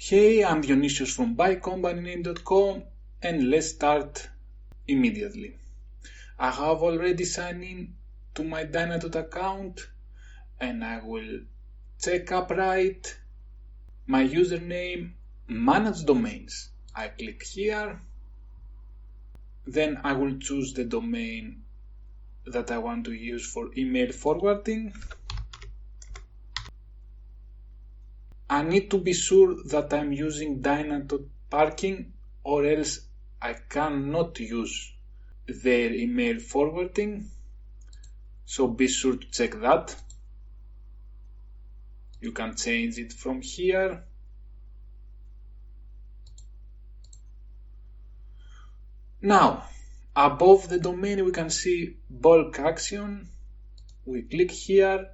Hey, I'm Dionysios from buycompanyname.com and let's start immediately. I have already signed in to my Dynatot account and I will check upright my username, manage domains. I click here, then I will choose the domain that I want to use for email forwarding. I need to be sure that I'm using Dynatot parking or else I cannot use their email forwarding, so be sure to check that. You can change it from here. Now, above the domain we can see bulk action. We click here,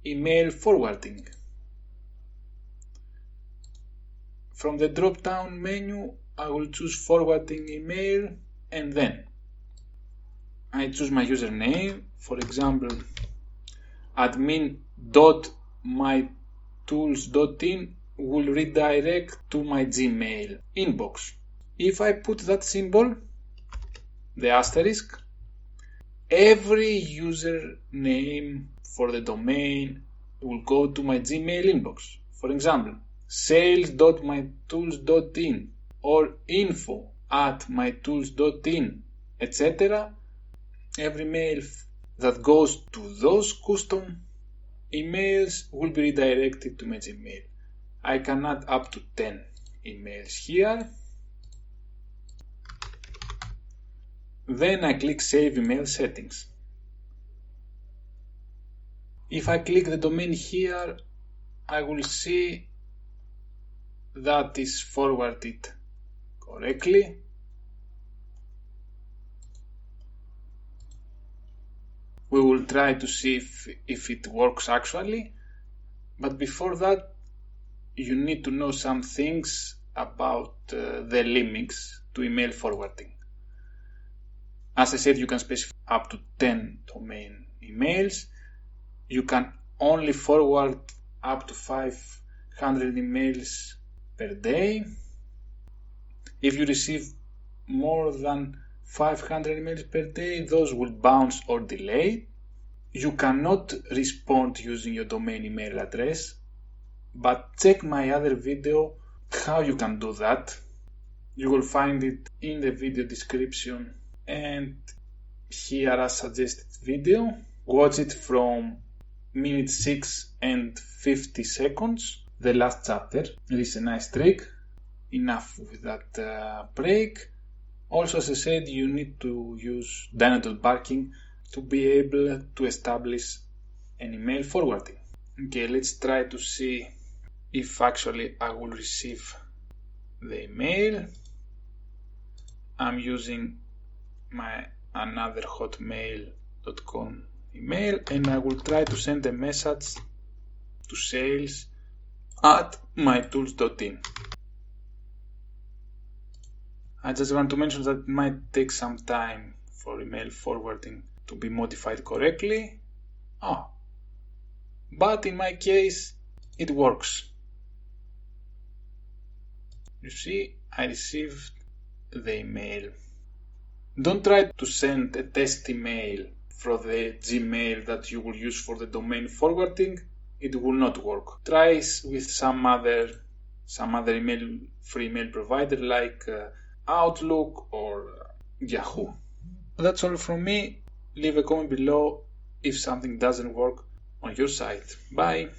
email forwarding. From the drop-down menu, I will choose forwarding email and then I choose my username, for example, admin.mytools.in will redirect to my Gmail inbox. If I put that symbol, the asterisk, every username for the domain will go to my Gmail inbox. For example, sales.mytools.in or info@mytools.in, etc. Every mail that goes to those custom emails will be redirected to my Gmail. I can add up to 10 emails here. Then I click Save Email Settings. If I click the domain here, I will see that is forwarded correctly. We will try to see if it works actually, but before that you need to know some things about the limits to email forwarding. As I said, you can specify up to 10 domain emails. You can only forward up to 500 emails per day. If you receive more than 500 emails per day, those will bounce or delay. You cannot respond using your domain email address, but check my other video how you can do that. You will find it in the video description and here as suggested video. Watch it from minute 6 and 50 seconds, the last chapter. It is a nice trick. Enough with that break. Also, as I said, you need to use Dynatot parking to be able to establish an email forwarding. Okay, let's try to see if actually I will receive the email. I'm using my another hotmail.com email and I will try to send a message to sales@mytools.in. I just want to mention that it might take some time for email forwarding to be modified correctly. But in my case, it works. You see, I received the email. Don't try to send a test email from the Gmail that you will use for the domain forwarding. It will not work. Try with some other free email provider like Outlook or Yahoo. That's all from me. Leave a comment below if something doesn't work on your site. Bye.